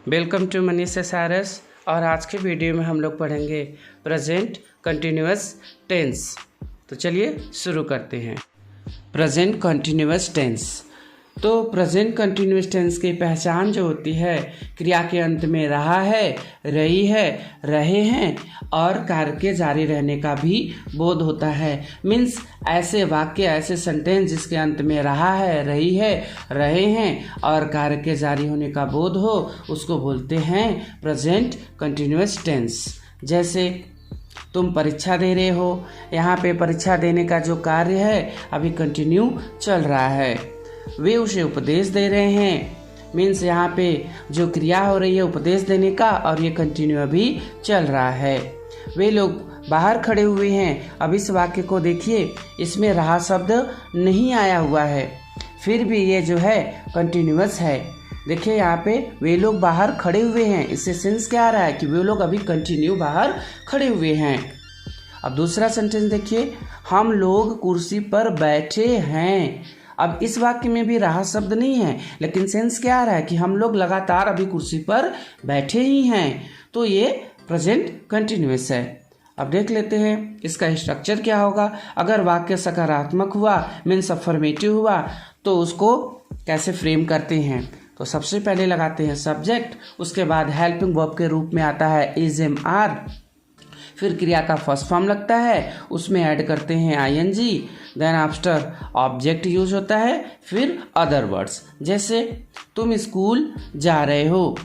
Welcome to Manish SRS. और आज के वीडियो में हम लोग पढ़ेंगे प्रेजेंट कंटिन्यूअस टेंस। तो चलिए शुरू करते हैं। Present continuous tense. तो प्रेजेंट कंटिन्यूअस टेंस की पहचान जो होती है, क्रिया के अंत में रहा है, रही है, रहे हैं और कार्य के जारी रहने का भी बोध होता है। मीन्स ऐसे वाक्य, ऐसे सेंटेंस जिसके अंत में रहा है, रही है, रहे हैं और कार्य के जारी होने का बोध हो, उसको बोलते हैं प्रेजेंट कंटिन्यूअस टेंस। जैसे तुम परीक्षा दे रहे हो, यहाँ पे परीक्षा देने का जो कार्य है अभी कंटिन्यू चल रहा है। वे उसे उपदेश दे रहे हैं, मीन्स यहाँ पे जो क्रिया हो रही है उपदेश देने का और ये कंटिन्यू अभी चल रहा है। वे लोग बाहर खड़े हुए हैं। अब इस वाक्य को देखिए, इसमें रहा शब्द नहीं आया हुआ है, फिर भी ये जो है कंटिन्यूअस है। देखिए यहाँ पे वे लोग बाहर खड़े हुए हैं, इससे सेंस क्या आ रहा है कि वे लोग अभी कंटिन्यू बाहर खड़े हुए हैं। अब दूसरा सेंटेंस देखिए, हम लोग कुर्सी पर बैठे हैं। अब इस वाक्य में भी रहा शब्द नहीं है, लेकिन सेंस क्या आ रहा है कि हम लोग लगातार अभी कुर्सी पर बैठे ही हैं, तो ये प्रेजेंट कंटिन्यूअस है। अब देख लेते हैं इसका स्ट्रक्चर क्या होगा। अगर वाक्य सकारात्मक हुआ, मीन्स अफर्मेटिव हुआ, तो उसको कैसे फ्रेम करते हैं। तो सबसे पहले लगाते हैं सब्जेक्ट, उसके बाद हेल्पिंग वर्ब के रूप में आता है इज एम आर, फिर क्रिया का फर्स्ट फॉर्म लगता है, उसमें ऐड करते हैं ING, then after object use होता है, फिर अदर वर्ड्स। जैसे तुम स्कूल जा रहे हो,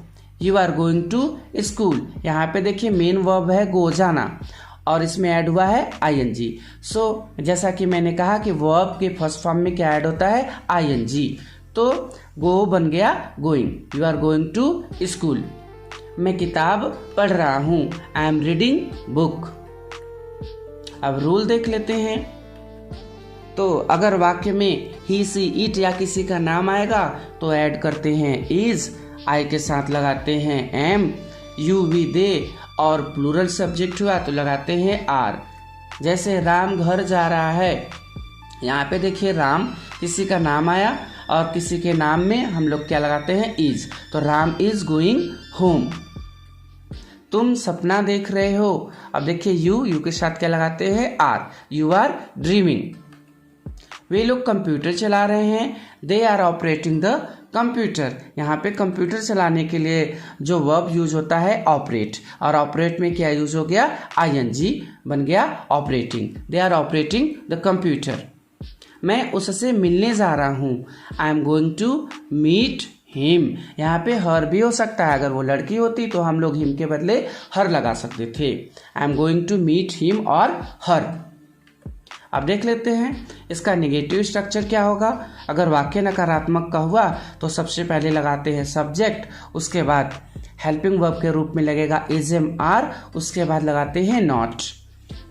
you are going to school. यहाँ पे देखिए मेन वर्ब है गो, जाना, और इसमें ऐड हुआ है आईएनजी। सो जैसा कि मैंने कहा कि वर्ब के फर्स्ट फॉर्म में क्या ऐड होता है, आईएनजी। तो गो बन गया going, you are going to school. मैं किताब पढ़ रहा हूँ, आई एम रीडिंग बुक। अब रूल देख लेते हैं। तो अगर वाक्य में ही, सी, इट या किसी का नाम आएगा तो ऐड करते हैं इज, आई के साथ लगाते हैं एम, यू, वी, दे, और प्लूरल सब्जेक्ट हुआ तो लगाते हैं आर। जैसे राम घर जा रहा है, यहाँ पे देखिए राम किसी का नाम आया और किसी के नाम में हम लोग क्या लगाते हैं, इज, तो राम इज गोइंग होम। तुम सपना देख रहे हो, अब देखिए यू के साथ क्या लगाते हैं, आर, यू आर ड्रीमिंग। वे लोग कंप्यूटर चला रहे हैं, they are operating the computer. यहाँ पे कंप्यूटर चलाने के लिए जो वर्ब यूज होता है ऑपरेट, और ऑपरेट में क्या यूज हो गया, आईएनजी बन गया operating, they are operating the computer. मैं उससे मिलने जा रहा हूँ, I am going to meet him. यहाँ पे हर भी हो सकता है, अगर वो लड़की होती तो हम लोग हिम के बदले हर लगा सकते थे। I am going to meet him और हर। अब देख लेते हैं इसका नेगेटिव स्ट्रक्चर क्या होगा। अगर वाक्य नकारात्मक का हुआ तो सबसे पहले लगाते हैं सब्जेक्ट, उसके बाद हेल्पिंग वर्ब के रूप में लगेगा इज एम आर, उसके बाद लगाते हैं नॉट,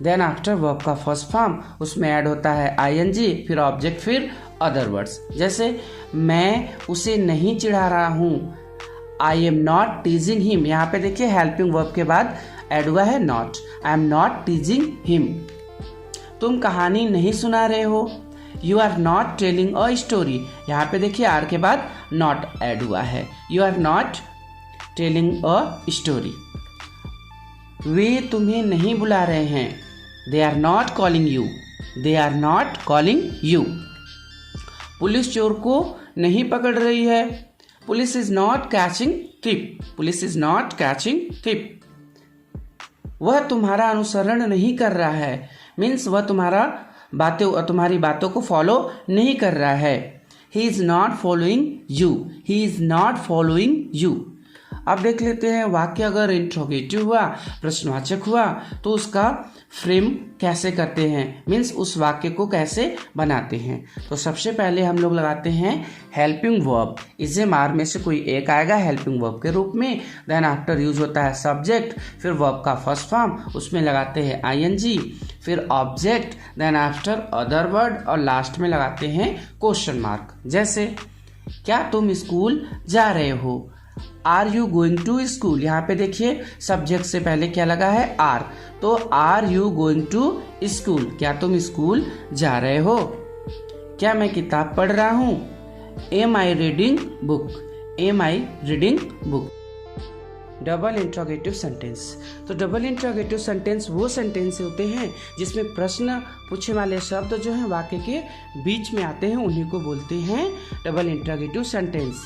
देन आफ्टर वर्ब का फर्स्ट फॉर्म, उसमें ऐड होता है आईएनजी, फिर ऑब्जेक्ट, फिर अदर वर्ड्स। जैसे मैं उसे नहीं चिढ़ा रहा हूँ, I am not teasing him. यहाँ पे देखिए हेल्पिंग वर्ब के बाद ऐड हुआ है not, I am not teasing him. तुम कहानी नहीं सुना रहे हो, you are not telling a story. यहाँ पे देखिए आर के बाद नॉट ऐड हुआ है, you are not telling a story. वे तुम्हें नहीं बुला रहे हैं, they are not calling you, they are not calling you. Police चोर को नहीं पकड़ रही है, police is not catching thief, police is not catching thief. वह तुम्हारा अनुसरण नहीं कर रहा है, मीन्स वह तुम्हारी बातों को फॉलो नहीं कर रहा है। He is not following you, he is not following you. अब देख लेते हैं वाक्य अगर इंट्रोगेटिव हुआ, प्रश्नवाचक हुआ, तो उसका फ्रेम कैसे करते हैं, मीन्स उस वाक्य को कैसे बनाते हैं। तो सबसे पहले हम लोग लगाते हैं helping verb, is am are में से कोई एक आएगा हेल्पिंग वर्ब के रूप में, देन आफ्टर यूज होता है सब्जेक्ट, फिर वर्ब का फर्स्ट फॉर्म, उसमें लगाते हैं आईएनजी, फिर object, then after other word, और लास्ट में लगाते हैं क्वेश्चन मार्क। जैसे क्या तुम स्कूल जा रहे हो, are you going to school. यहाँ पे देखिए सब्जेक्ट से पहले क्या लगा है, आर, तो are you going to school, क्या तुम स्कूल जा रहे हो। क्या मैं किताब पढ़ रहा हूँ, am I reading book, am I reading book. Double interrogative sentence. तो डबल इंट्रोगेटिव सेंटेंस वो सेंटेंस होते हैं जिसमें प्रश्न पूछने वाले शब्द जो हैं वाक्य के बीच में आते हैं, उन्हीं को बोलते हैं डबल इंट्रोगेटिव सेंटेंस।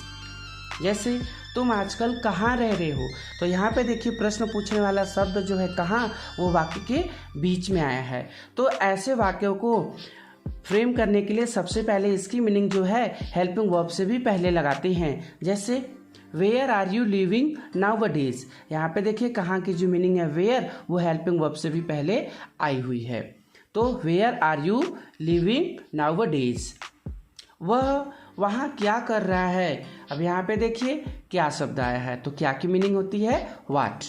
जैसे तुम आजकल कहाँ रह रहे हो, तो यहाँ पे देखिए प्रश्न पूछने वाला शब्द जो है कहाँ, वो वाक्य के बीच में आया है। तो ऐसे वाक्यों को फ्रेम करने के लिए सबसे पहले इसकी मीनिंग जो है हेल्पिंग वर्ब से भी पहले लगाते हैं। जैसे where are you living nowadays, यहाँ पे देखिए कहाँ की जो मीनिंग है वेयर, वो हेल्पिंग वर्ब से भी पहले आई हुई है। तो where are you living nowadays, वह वहाँ क्या कर रहा है। अब यहाँ पे देखिए क्या शब्द आया है, तो क्या की मीनिंग होती है what.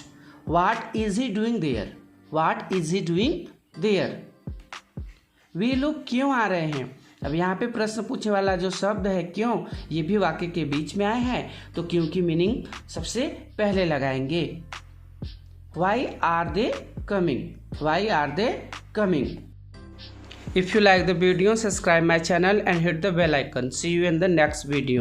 What is he doing there, what is he doing there. वे लोग क्यों आ रहे हैं, अब यहाँ पे प्रश्न पूछने वाला जो शब्द है क्यों, ये भी वाक्य के बीच में आया है, तो क्यों की मीनिंग सबसे पहले लगाएंगे। Why are they coming, why are they coming. If you like the video, subscribe my channel and hit the bell icon. See you in the next video.